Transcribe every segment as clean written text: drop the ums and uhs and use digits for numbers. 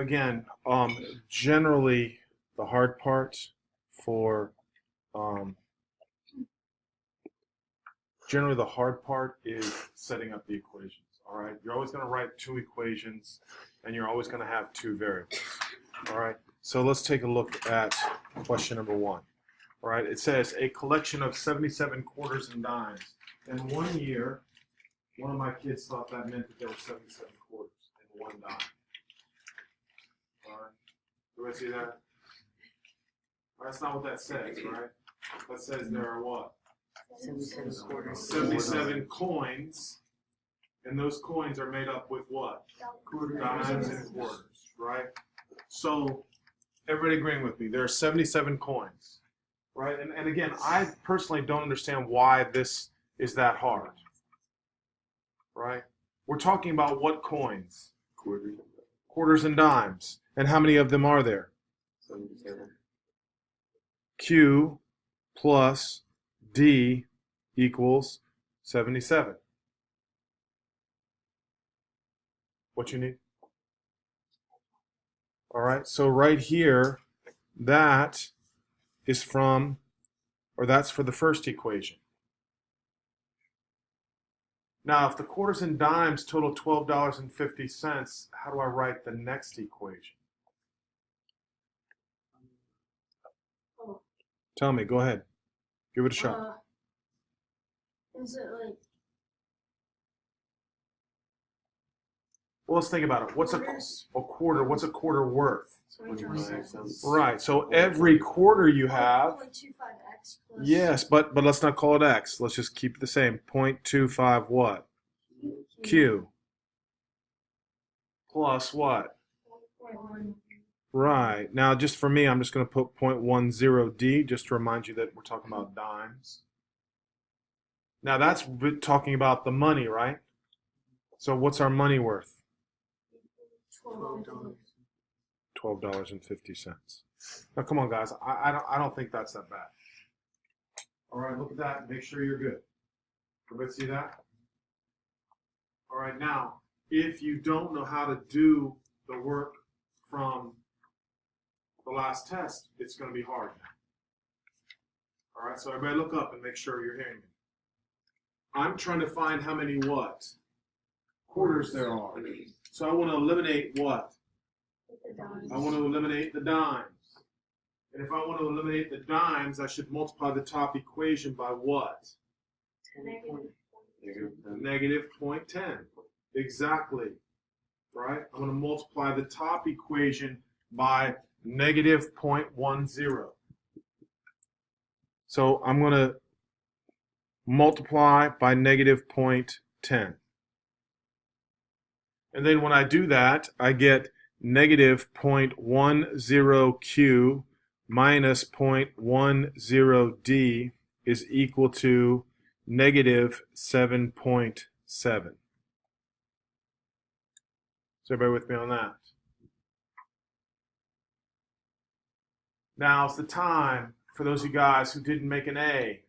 again, generally the hard part for is setting up the equations. All right, you're always going to write two equations, and you're always going to have two variables. All right, so let's take a look at question number 1. All right, it says a collection of 77 quarters and dimes. In 1 year, one of my kids thought that meant that there were 77 quarters and 1 dime. All right, do I see that? That's not what that says, right? That says there are what? 77 quarters. 77 coins, and those coins are made up with what? Dimes and quarters, right? So, everybody agreeing with me, there are 77 coins, right? And again, I personally don't understand why this is that hard, right? We're talking about what coins? Quarters and dimes. And how many of them are there? 77. Q plus D equals 77. What you need? All right, so right here, that is from, or that's for the first equation. Now, if the quarters and dimes total $12.50, how do I write the next equation? Tell me, go ahead. Give it a shot. Is it like Well, let's think about it. What's a quarter? What's a quarter worth? 25 cents? Right. So every quarter you have. 0.25x plus. Yes, but let's not call it x. Let's just keep it the same. 0.25 what? Q. Plus what? 0.1. Right. Now, just for me, I'm just going to put 0.10D just to remind you that we're talking about dimes. Now, that's talking about the money, right? So what's our money worth? $12. $12.50. Now, come on, guys. I don't think that's that bad. All right, look at that. Make sure you're good. Everybody see that? All right, now, if you don't know how to do the work from the last test, it's going to be hard. All right, so everybody look up and make sure you're hearing me. I'm trying to find how many what? Quarters there are. So I want to eliminate what? I want to eliminate the dimes. And if I want to eliminate the dimes, I should multiply the top equation by what? Negative 0.10. Exactly. Right? I'm going to multiply the top equation by negative 0.10. So I'm going to multiply by negative 0.10. And then when I do that, I get negative 0.10Q minus 0.10D is equal to negative 7.7. Is everybody with me on that? Now's the time for those of you guys who didn't make an A.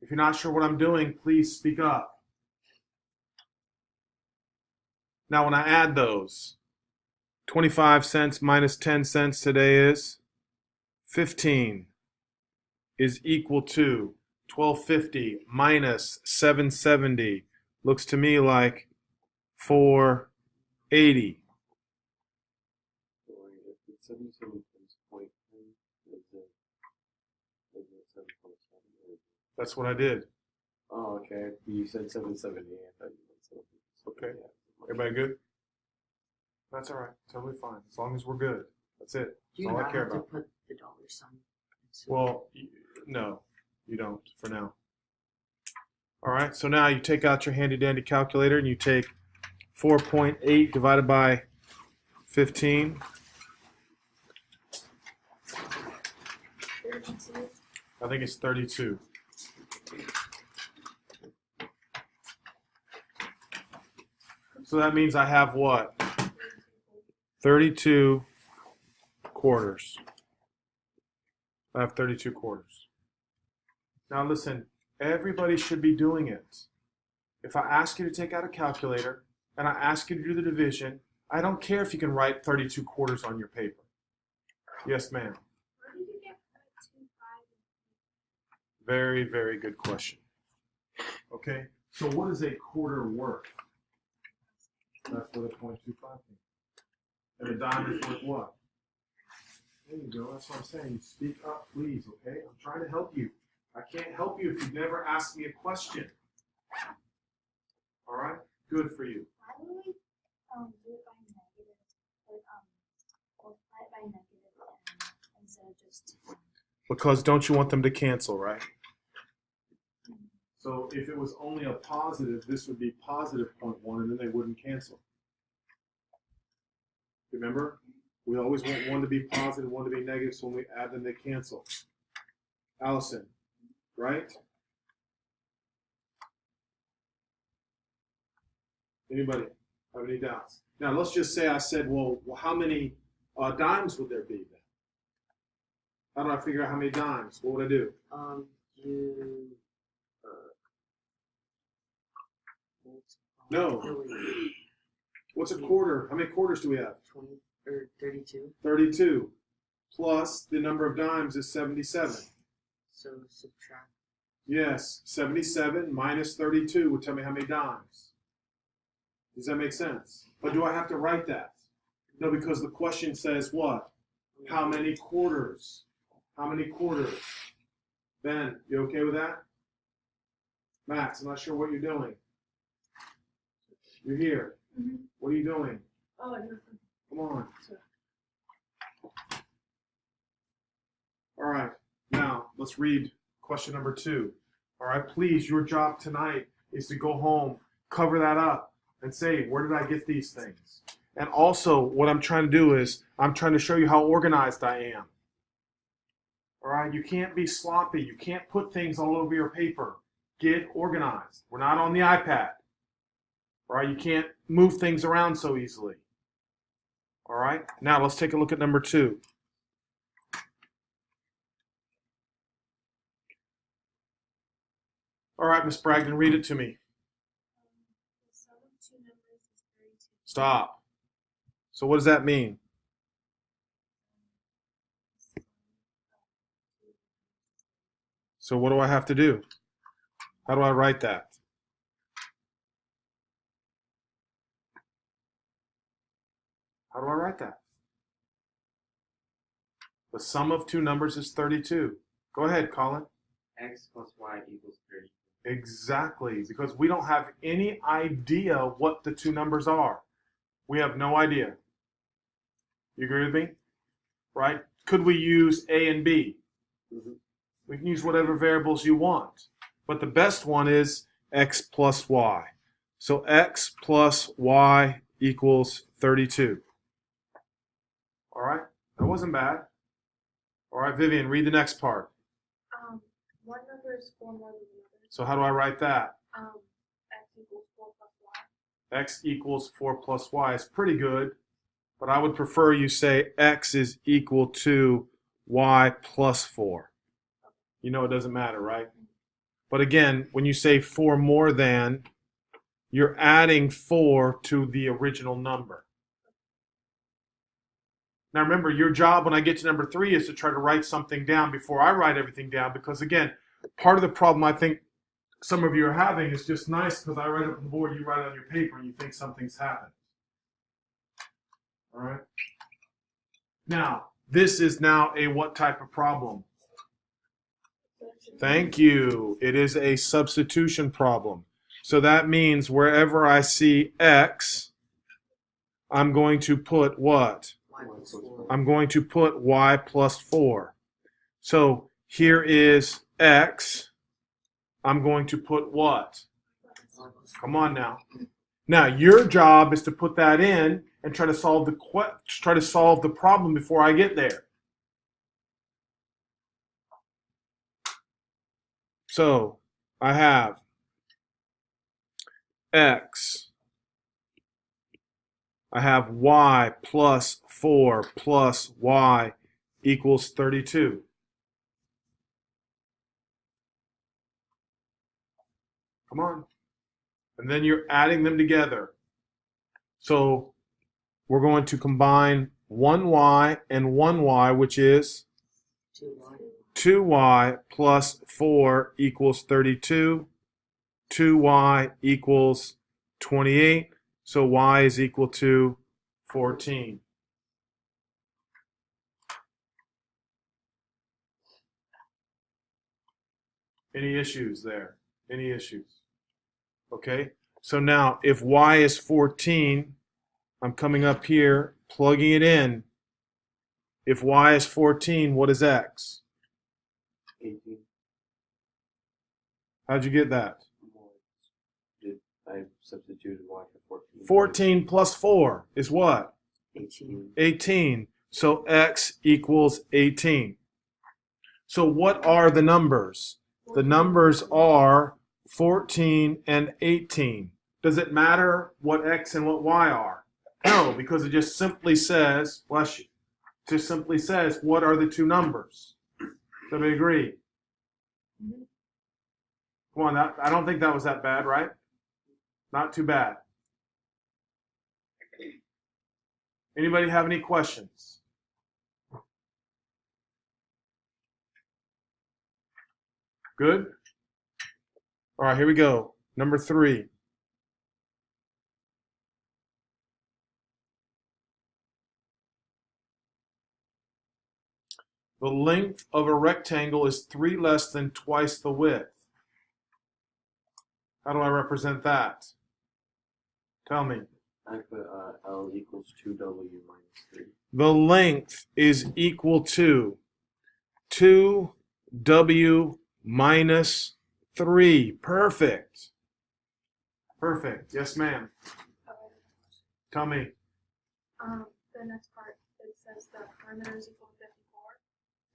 If you're not sure what I'm doing, please speak up. Now, when I add those, 25 cents minus 10 cents today is 15 is equal to 12.50 minus 7.70. Looks to me like 4.80. That's what I did. Oh, okay. You said 770. I thought you said 770. Okay. Everybody good? That's all right. Totally fine. As long as we're good. That's it. Do you That's all I not care have to about. put the dollar sign? Well, no, you don't for now. All right. So now you take out your handy dandy calculator and you take 4.8 divided by 15. 32. I think it's 32. So that means I have what? 32 quarters. I have 32 quarters. Now listen, everybody should be doing it. If I ask you to take out a calculator and I ask you to do the division, I don't care if you can write 32 quarters on your paper. Yes, ma'am. Where did you get 0.25? Very, very good question. Okay, so what is a quarter worth? That's what a 0.25 means. And a dime is worth what? There you go, that's what I'm saying. Speak up, please, okay? I'm trying to help you. I can't help you if you've never asked me a question. All right? Good for you. Why would we do it by negative? Multiply it by negative 10 instead of just 10? Because don't you want them to cancel, right? So if it was only a positive, this would be positive 0.1, and then they wouldn't cancel. Remember? We always want one to be positive, one to be negative, so when we add them, they cancel. Allison, right? Anybody have any doubts? Now, let's just say I said, well how many dimes would there be then? How do I figure out how many dimes? What would I do? You No. What's a quarter? How many quarters do we have? 20 or 32. 32. Plus the number of dimes is 77. So subtract. Yes, 77 minus 32 would tell me how many dimes. Does that make sense? Or do I have to write that? No, because the question says what? How many quarters? How many quarters? Ben, you okay with that? Max, I'm not sure what you're doing. You're here. Mm-hmm. What are you doing? Oh, nothing. Come on. Sure. All right. Now, let's read question number 2. All right. Please, your job tonight is to go home, cover that up, and say, where did I get these things? And also, what I'm trying to do is, I'm trying to show you how organized I am. All right. You can't be sloppy. You can't put things all over your paper. Get organized. We're not on the iPad. All right. You can't move things around so easily. All right. Now, let's take a look at number 2. All right, Miss Bragdon, read it to me. The sum of two numbers is 32. Stop. So what does that mean? So what do I have to do? How do I write that? How do I write that? The sum of two numbers is 32. Go ahead, Colin. X plus y equals 30. Exactly, because we don't have any idea what the two numbers are. We have no idea. You agree with me? Right? Could we use A and B? Mm-hmm. We can use whatever variables you want. But the best one is X plus Y. So X plus Y equals 32. All right? That wasn't bad. All right, Vivian, read the next part. One number is 4 more than the other. So how do I write that? X equals 4 plus y. X equals 4 plus Y is pretty good, but I would prefer you say X is equal to Y plus 4. You know it doesn't matter, right? But again, when you say 4 more than, you're adding 4 to the original number. Now remember, your job when I get to number 3 is to try to write something down before I write everything down, because again, part of the problem I think some of you are having is just nice because I write up on the board, you write it on your paper, and you think something's happened. All right? Now, this is now a what type of problem? Thank you. It is a substitution problem. So that means wherever I see X, I'm going to put what? Y plus 4. I'm going to put Y plus 4. So here is X. I'm going to put what? Come on now. Now your job is to put that in and try to solve the problem before I get there. So I have X. I have Y plus 4 plus Y equals 32. Come on. And then you're adding them together. So we're going to combine 1y and 1y, which is 2y. 2y plus 4 equals 32. 2y equals 28. So y is equal to 14. Any issues there? Any issues? Okay. So now if y is 14, I'm coming up here, plugging it in. If y is 14, what is x? 18. How'd you get that? I substituted y for 14. 14 plus 4 is what? 18. 18. So x equals 18. So what are the numbers? The numbers are 14 and 18. Does it matter what x and what y are? No, because it just simply says, bless you, it just simply says, what are the two numbers? Does everybody agree? Come on, I don't think that was that bad, right? Not too bad. Anybody have any questions? Good? All right, here we go. Number 3. The length of a rectangle is 3 less than twice the width. How do I represent that? Tell me. I put L equals 2W minus 3. The length is equal to 2W minus 3. Perfect. Perfect. Yes, ma'am. Tell me. The next part, it says the perimeter is equal to 54,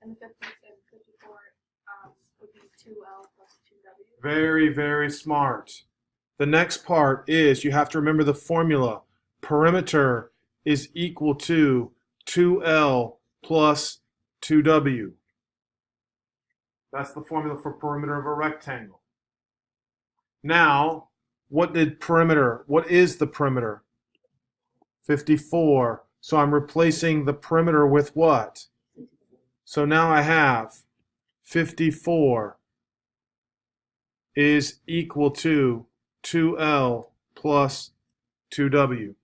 and the 54 would be 2L plus 2W. Very, very smart. The next part is you have to remember the formula. Perimeter is equal to 2L plus 2W. That's the formula for perimeter of a rectangle. Now, what is the perimeter? 54. So I'm replacing the perimeter with what? So now I have 54 is equal to 2L plus 2W.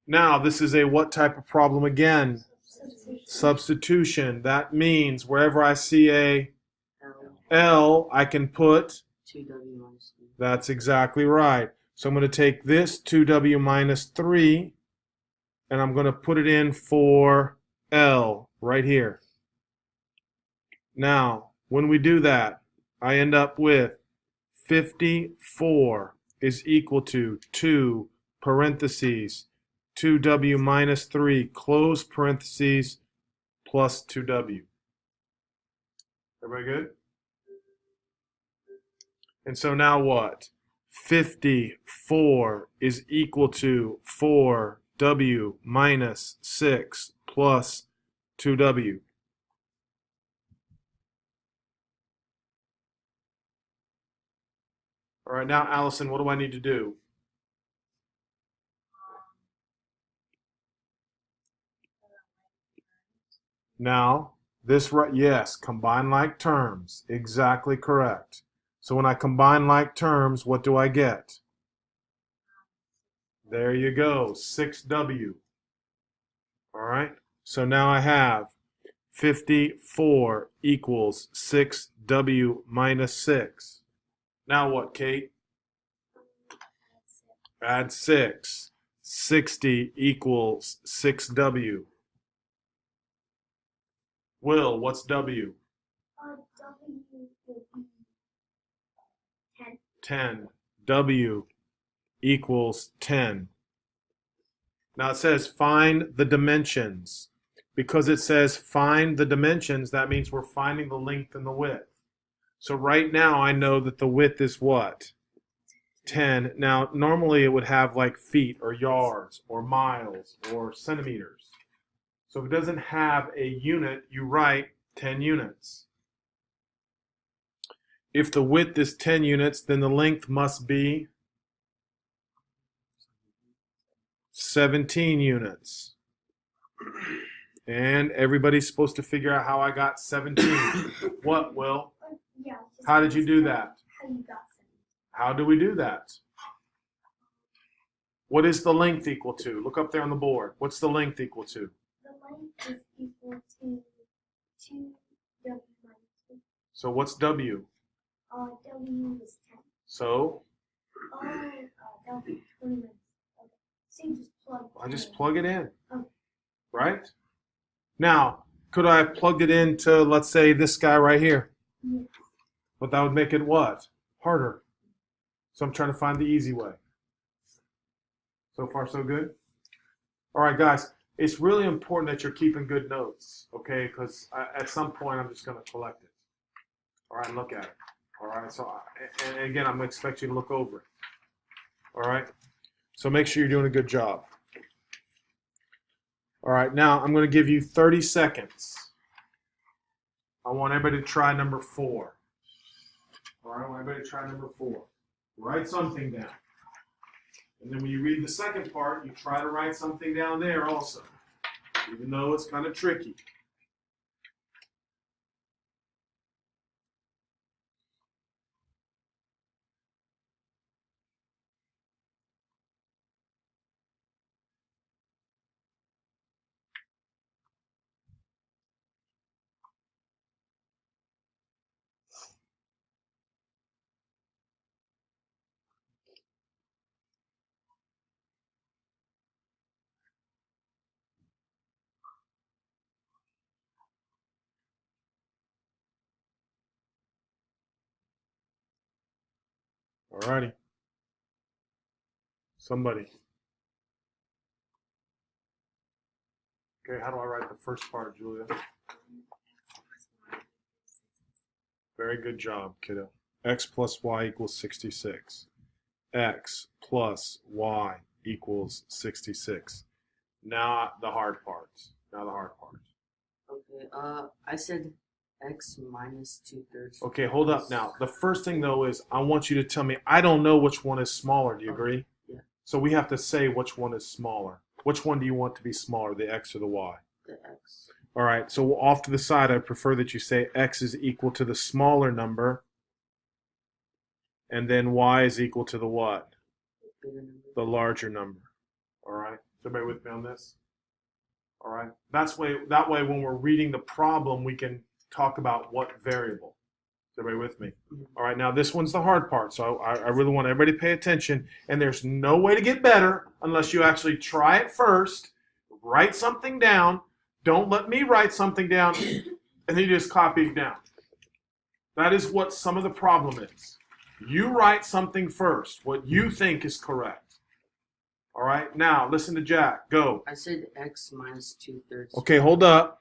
Now, this is a what type of problem again? Substitution. That means wherever I see a L, I can put, 2W minus 3. that's exactly right. So I'm going to take this 2W minus 3, and I'm going to put it in for L right here. Now, when we do that, I end up with 54 is equal to 2 parentheses 2W minus 3 close parentheses plus 2W. Everybody good? And so now what? 54 is equal to 4W minus 6 plus 2W. All right, now, Allison, what do I need to do? Now, yes, combine like terms. Exactly correct. So when I combine like terms, what do I get? There you go, 6W. All right, so now I have 54 equals 6W minus 6. Now what, Kate? Add 6. 60 equals 6W. Will, what's W? W will be 10. 10. W equals 10. Now it says find the dimensions. Because it says find the dimensions, that means we're finding the length and the width. So right now I know that the width is what? 10. Now normally it would have like feet or yards or miles or centimeters. So if it doesn't have a unit, you write 10 units. If the width is 10 units, then the length must be 17 units. And everybody's supposed to figure out how I got 17. What, Will? Yeah. just How did you do that? How you got 17. How do we do that? What is the length equal to? Look up there on the board. What's the length equal to? The length is equal to 2W minus 2. So what's W? W is 10. So W 20 minutes. Okay. So you just plug. I just plug it in. Okay. Right? Now, could I have plugged it into, let's say, this guy right here? Yes. But that would make it what? Harder. So I'm trying to find the easy way. So far, so good? All right, guys. It's really important that you're keeping good notes, okay? Because at some point, I'm just going to collect it. All right, look at it. All right, so, and again, I'm going to expect you to look over it. All right? So make sure you're doing a good job. All right, now I'm going to give you 30 seconds. I want everybody to try number 4. All right, I want everybody to try number 4. Write something down. And then when you read the second part, you try to write something down there also, even though it's kind of tricky. All righty. Somebody. Okay, how do I write the first part, Julia? Very good job, kiddo. X plus y equals 66. X plus y equals 66. Now the hard parts. Okay, I said x minus 2/3. Okay, hold up now. The first thing though is I want you to tell me, I don't know which one is smaller. Do you agree? Yeah. So we have to say which one is smaller. Which one do you want to be smaller, the x or the y? The x. All right, so off to the side, I prefer that you say x is equal to the smaller number, and then y is equal to the what? Bigger number. The larger number. All right, is everybody with me on this? All right, that way when we're reading the problem, we can talk about what variable. Is everybody with me? All right, now this one's the hard part, so I really want everybody to pay attention, and there's no way to get better unless you actually try it first, write something down. Don't let me write something down and then you just copy it down. That is what some of the problem is. You write something first, what you think is correct. All right, now listen to Jack. Go. I said x minus 2/3. Okay, hold up.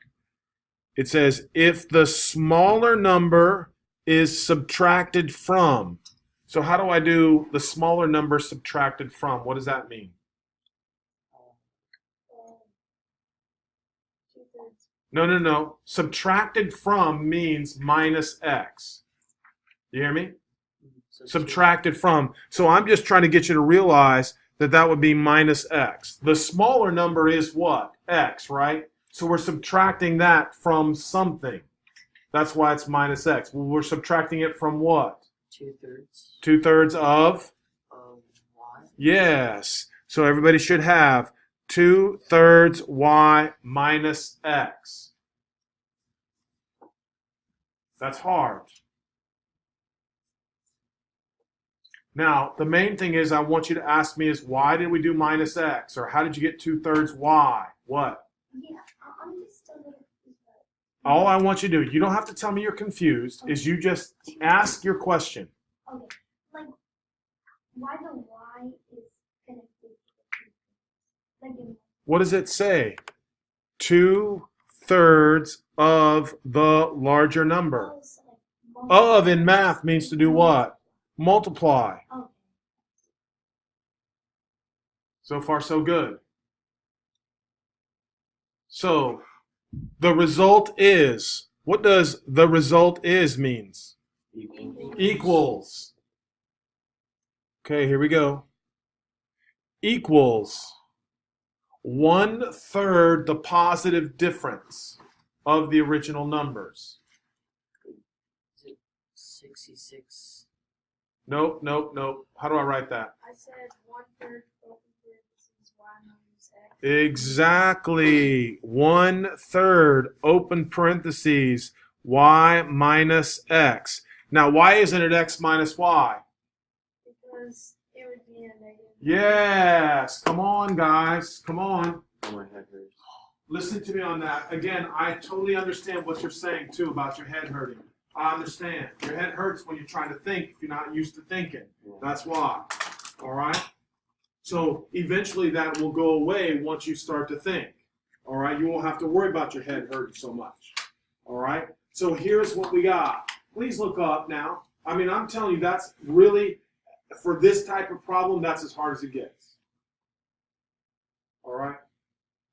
It says if the smaller number is subtracted from. So how do I do the smaller number subtracted from? What does that mean? 2/3. No. Subtracted from means minus x. You hear me? So Subtracted from. So I'm just trying to get you to realize that that would be minus x. The smaller number is what? X, right? So we're subtracting that from something. That's why it's minus x. Well, we're subtracting it from what? 2/3 2/3 of? y. Yes. So everybody should have 2/3 y minus x. That's hard. Now, the main thing is I want you to ask me is why did we do minus x? Or how did you get 2/3 y? What? Yeah, I'm just a little confused. All I want you to do, you don't have to tell me you're confused, is you just ask your question. Okay, like, why the y is connected to the 2/3? Like, in What does it say? 2/3 of the larger number. oh, so like, Of in math means to do what? Multiply. Okay. So far, so good. So, the result is, what does the result is means? Equal. Equals. Okay, here we go. Equals 1/3 the positive difference of the original numbers. Is it 66? Nope, nope, nope. How do I write that? I said 1/3 open parentheses y minus x. Exactly. 1/3 open parentheses y minus x. Now, why isn't it x minus y? Because it would be a negative. Yes. Come on, guys. Come on. Oh, my head hurts. Listen to me on that. Again, I totally understand what you're saying, too, about your head hurting. I understand. Your head hurts when you're trying to think if you're not used to thinking. That's why. All right? So eventually that will go away once you start to think. All right? You won't have to worry about your head hurting so much. All right? So here's what we got. Please look up now. I mean, I'm telling you, that's really, for this type of problem, that's as hard as it gets. All right?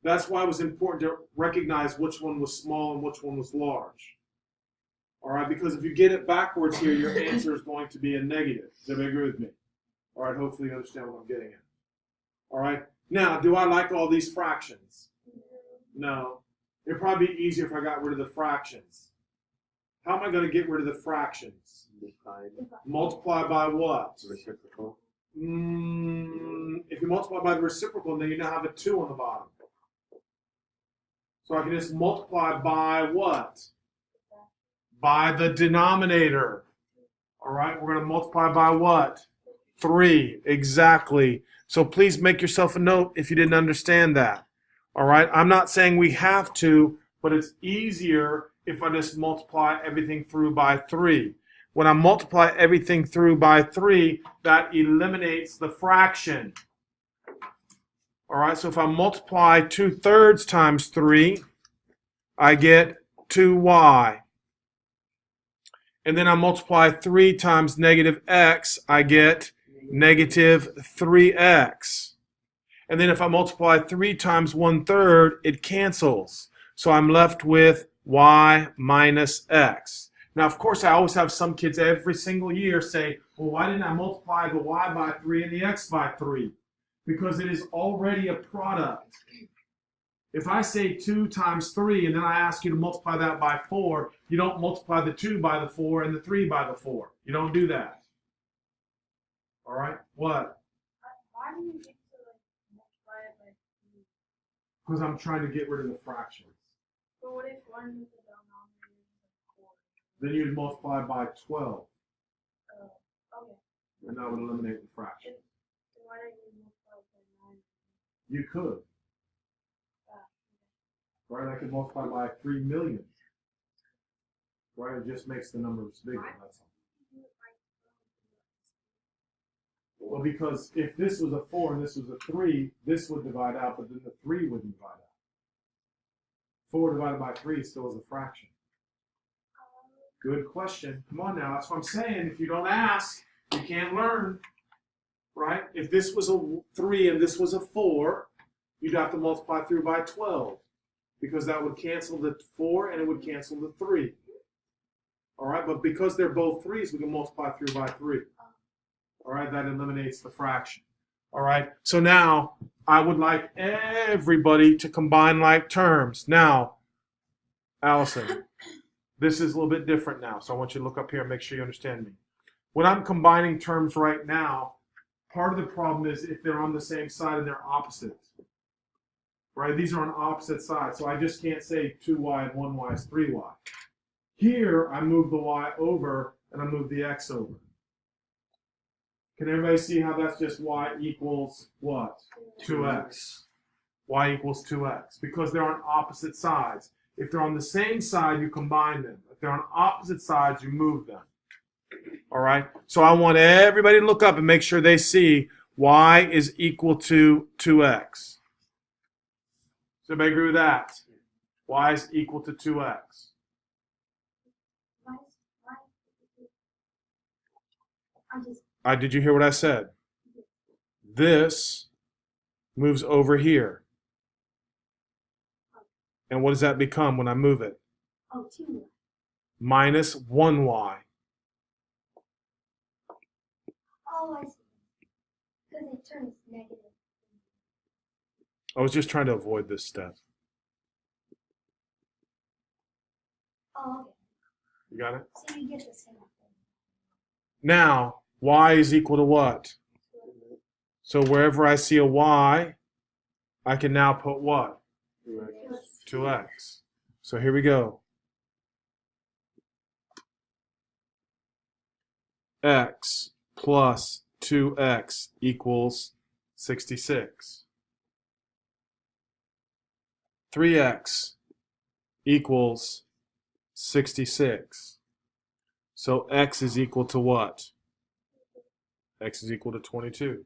That's why it was important to recognize which one was small and which one was large. All right? Because if you get it backwards here, your answer is going to be a negative. Does everybody agree with me? All right, hopefully you understand what I'm getting at. All right? Now, do I like all these fractions? No. It'd probably be easier if I got rid of the fractions. How am I going to get rid of the fractions? Divide. Multiply by what? Reciprocal. If you multiply by the reciprocal, then you now have a 2 on the bottom. So I can just multiply by what? By the denominator. All right, we're going to multiply by what? 3. Exactly. So please make yourself a note if you didn't understand that. All right, I'm not saying we have to, but it's easier if I just multiply everything through by 3. When I multiply everything through by 3, that eliminates the fraction. All right, so if I multiply 2/3 times 3, I get 2y. And then I multiply 3 times negative x, I get negative 3x. And then if I multiply 3 times 1/3, it cancels. So I'm left with y minus x. Now, of course, I always have some kids every single year say, well, why didn't I multiply the y by 3 and the x by 3? Because it is already a product. If I say 2 times 3 and then I ask you to multiply that by 4, you don't multiply the 2 by the 4 and the 3 by the 4. You don't do that. All right? What? Why do you get to multiply it by 3? Because I'm trying to get rid of the fractions. But what if one with the denominator is 4? Then you'd multiply by 12, Okay. and that would eliminate the fraction. Then why don't you multiply by 9? You could. Right? I could multiply by 3 million. Right? It just makes the numbers bigger. That's all. Well, because if this was a 4 and this was a 3, this would divide out, but then the 3 wouldn't divide out. 4 divided by 3 still is a fraction. Good question. Come on now. That's what I'm saying. If you don't ask, you can't learn. Right? If this was a 3 and this was a 4, you'd have to multiply through by 12. Because that would cancel the 4 and it would cancel the 3. All right? But because they're both 3s, we can multiply through by 3. All right? That eliminates the fraction. All right? So now, I would like everybody to combine like terms. Now, Allison, this is a little bit different now. So I want you to look up here and make sure you understand me. When I'm combining terms right now, part of the problem is if they're on the same side and they're opposite. Right? These are on opposite sides. So I just can't say 2y and 1y is 3y. Here, I move the y over and I move the x over. Can everybody see how that's just y equals what? 2x. Y equals 2x. Because they're on opposite sides. If they're on the same side, you combine them. If they're on opposite sides, you move them. All right? So I want everybody to look up and make sure they see y is equal to 2x. Does everybody agree with that? Y is equal to 2x. Did you hear what I said? This moves over here. And what does that become when I move it? Oh, 2. Minus 1y. Oh, I see. Because it turns negative. I was just trying to avoid this step. Oh, okay. You got it? So you get the same thing. Now, y is equal to what? So wherever I see a y, I can now put what? 2x. So here we go. X plus 2x equals 66. 3x equals 66. So x is equal to what? X is equal to 22.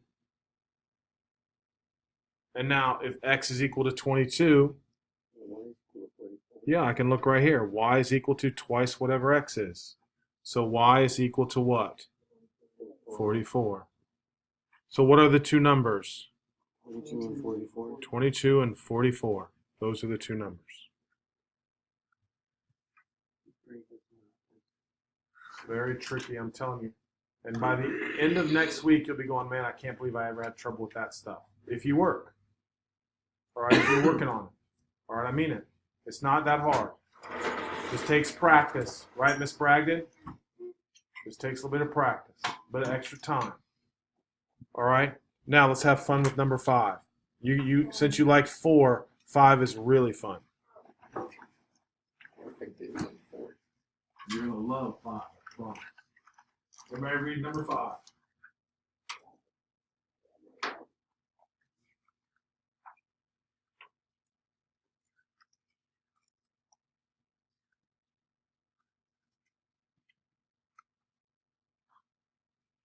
And now if x is equal to 22, yeah, I can look right here. Y is equal to twice whatever x is. So y is equal to what? 44. So what are the two numbers? 22 and 44. 22 and 44. Those are the two numbers. Very tricky, I'm telling you. And by the end of next week, you'll be going, man, I can't believe I ever had trouble with that stuff. If you work. All right, if you're working on it. All right, I mean it. It's not that hard. Just takes practice. Right, Miss Bragdon? Just takes a little bit of practice. A bit of extra time. All right? Now let's have fun with number 5. Since you like 4, 5 is really fun. You're going to love 5. Come on. Everybody read number 5.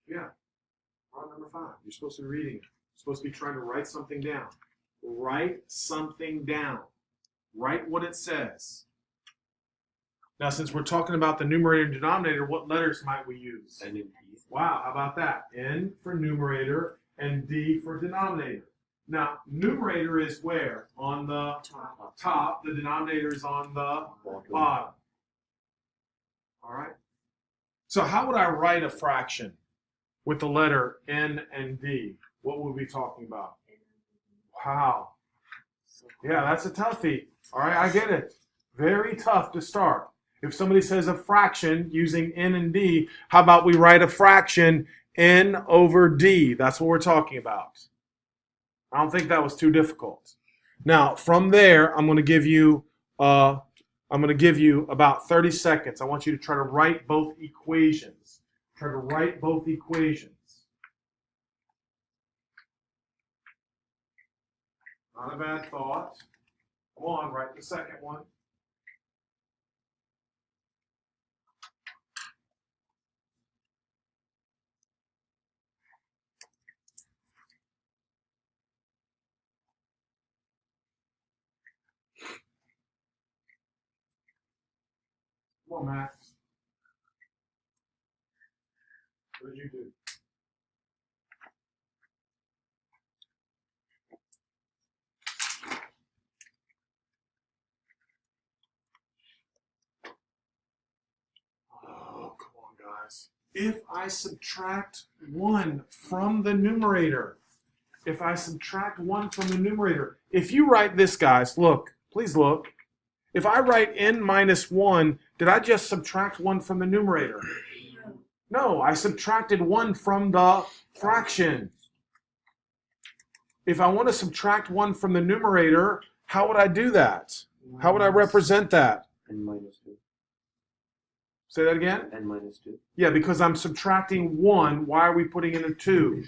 Yeah. On number 5. You're supposed to be reading it. You're supposed to be trying to write something down. Write something down. Write what it says. Now, since we're talking about the numerator and denominator, what letters might we use? N and D. Wow, how about that? N for numerator and D for denominator. Now, numerator is where? On the top. The denominator is on the bottom. All right? So how would I write a fraction with the letter N and D? What would we be talking about? Wow. Yeah, that's a toughie. All right, I get it. Very tough to start. If somebody says a fraction using N and D, how about we write a fraction N over D? That's what we're talking about. I don't think that was too difficult. Now, from there, I'm going to give you about 30 seconds. I want you to try to write both equations. Try to write both equations. Not a bad thought. Come on, write the second one. Come on, Max. What did you do? Oh, come on, guys. If I subtract 1 from the numerator, if you write this, guys, look, please look. If I write n minus 1, did I just subtract 1 from the numerator? No, I subtracted 1 from the fraction. If I want to subtract 1 from the numerator, how would I do that? How would I represent that? N minus 2. Say that again? N minus 2. Yeah, because I'm subtracting 1. Why are we putting in a 2?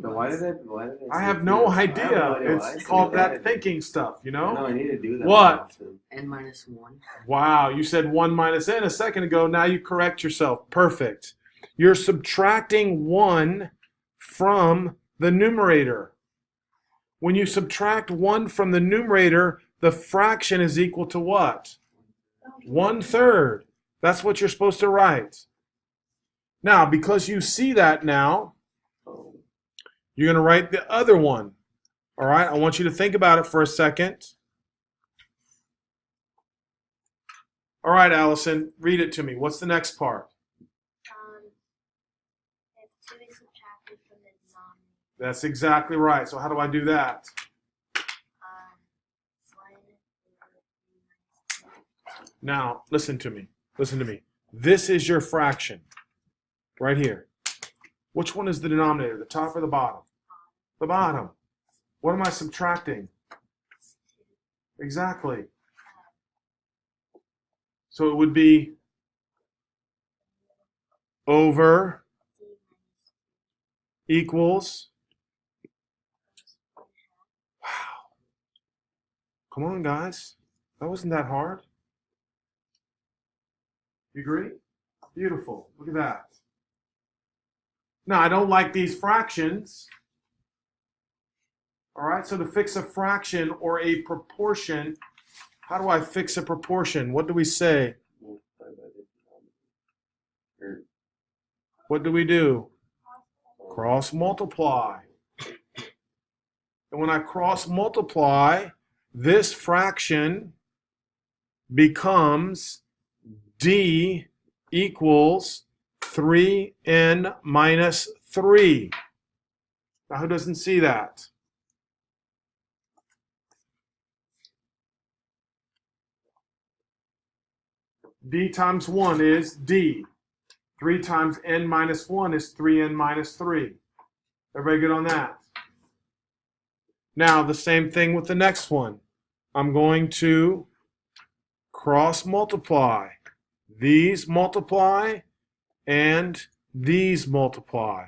So why did I have no idea. idea why. It's called that thinking stuff, you know? No, I need to do that. What? N minus 1. Wow, you said 1 minus n a second ago. Now you correct yourself. Perfect. You're subtracting 1 from the numerator. When you subtract 1 from the numerator, the fraction is equal to what? 1/3. That's what you're supposed to write. Now, because you see that now, you're going to write the other one. All right, I want you to think about it for a second. All right, Allison, read it to me. What's the next part? If 2 is subtracted That's exactly right. So how do I do that? 1 over 3 minus 2. Now, listen to me. Listen to me. This is your fraction right here. Which one is the denominator, the top or the bottom? The bottom. What am I subtracting? Exactly. So it would be over equals. Wow. Come on, guys. That wasn't that hard. You agree? Beautiful. Look at that. Now, I don't like these fractions. All right, so to fix a fraction or a proportion, how do I fix a proportion? What do we say? Multiply by the denominator. What do we do? Cross multiply. And when I cross multiply, this fraction becomes d equals 3n minus 3. Now, who doesn't see that? D times 1 is d. 3 times n minus 1 is 3n minus 3. Everybody good on that? Now, the same thing with the next one. I'm going to cross multiply. These multiply and these multiply.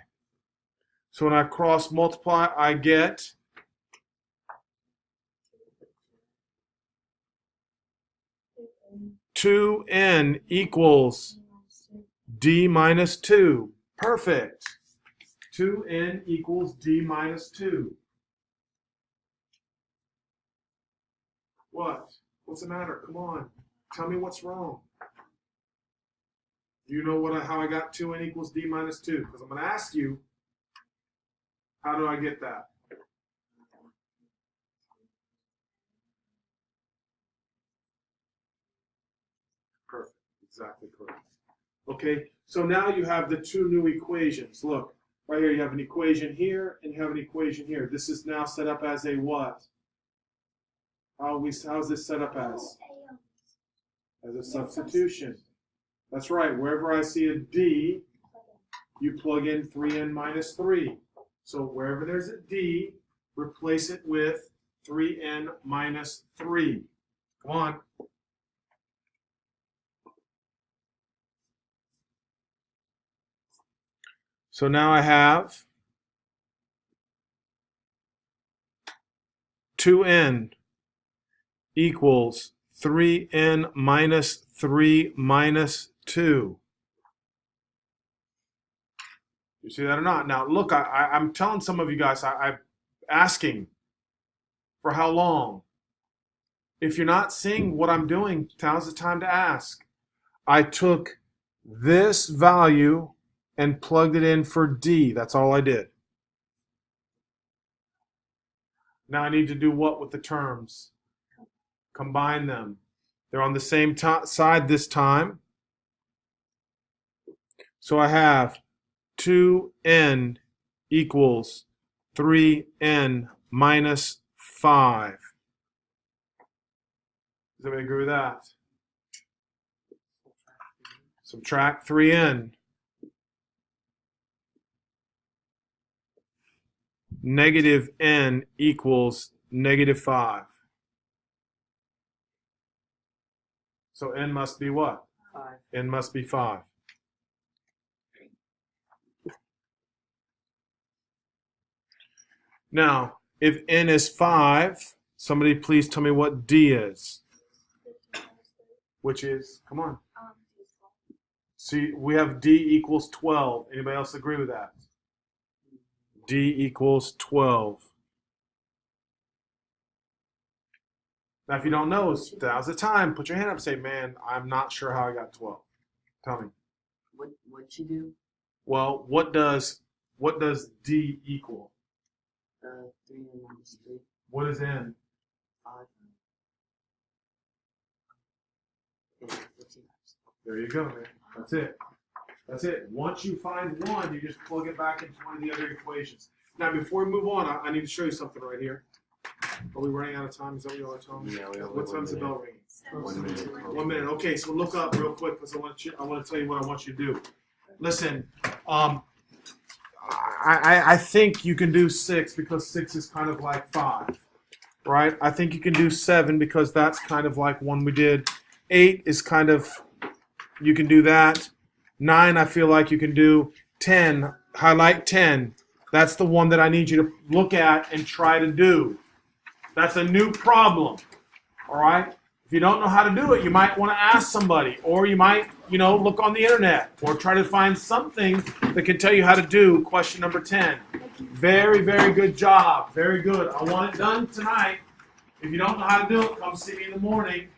So when I cross multiply, I get 2n equals d minus 2. Perfect. 2n equals d minus 2. What? What's the matter? Come on. Tell me what's wrong. Do you know how I got 2n equals d minus 2? Because I'm going to ask you, how do I get that? Perfect. Exactly correct. Okay, so now you have the two new equations. Look, right here you have an equation here and you have an equation here. This is now set up as a what? How's this set up as? As a substitution. That's right. Wherever I see a D, you plug in 3n minus 3. So wherever there's a D, replace it with 3n minus 3. Come on. So now I have 2n equals 3n minus 3 minus 2. You see that or not? Now, look, I'm telling some of you guys, I'm asking for how long. If you're not seeing what I'm doing, now's the time to ask. I took this value and plugged it in for D. That's all I did. Now I need to do what with the terms? Combine them. They're on the same side this time. So I have 2n equals 3n minus 5. Does everybody agree with that? Subtract 3n. Negative n equals negative 5. So n must be what? 5. N must be 5. Now, if n is 5, somebody please tell me what d is. 15 minus 3. Which is, come on. Is 12. See, we have d equals 12. Anybody else agree with that? D equals 12. Now, if you don't know, now's the time. Put your hand up and say, man, I'm not sure how I got 12. Tell me. What'd you do? Well, what does D equal? 3 and minus 3. What is N? 5. Okay, 15. There you go, man. That's it. That's it. Once you find one, you just plug it back into one of the other equations. Now, before we move on, I need to show you something right here. Are we running out of time? Is that what you want to tell me? Yeah, we have What one time's the minute. bell ringing? 1 minute. 1 minute. Okay, so look up real quick because I want to tell you what I want you to do. Listen, I think you can do 6 because 6 is kind of like 5, right? I think you can do 7 because that's kind of like one we did. 8 is kind of, you can do that. 9, I feel like you can do. 10, highlight 10. That's the one that I need you to look at and try to do. That's a new problem, all right? If you don't know how to do it, you might want to ask somebody, or you might, look on the internet, or try to find something that can tell you how to do question number 10. Very, very good job. Very good. I want it done tonight. If you don't know how to do it, come see me in the morning.